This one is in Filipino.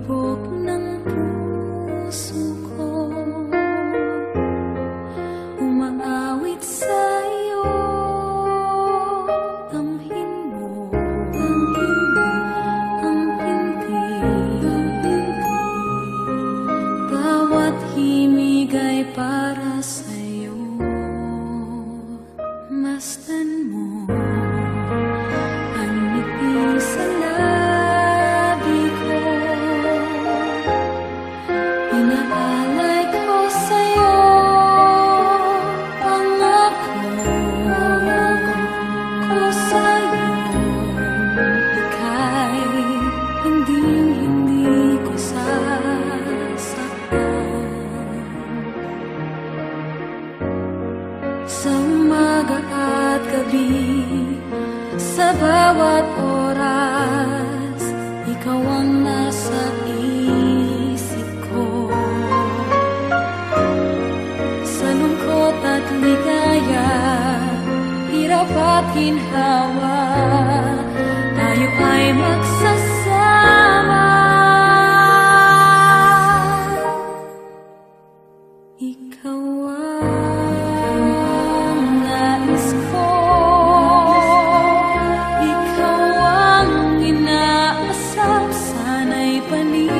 lubog ng puso ko, umaawit sa'yo. Damhin mo ang pintig, bawat himig ay para sa'yo. Masdan mo ang ngiti sa labi ko, inaalay ko sa'yo. Pangako ko sa'yo, ika'y hindi ko sasaktan. Sa umaga at gabi, sa bawat oras, ikaw ang nasa isip ko. Sa lungkot at ligaya, hirap at ginhawa, tayo ay magsasama. Ikaw ang nais ko, ikaw ang inaasam, sana'y panin.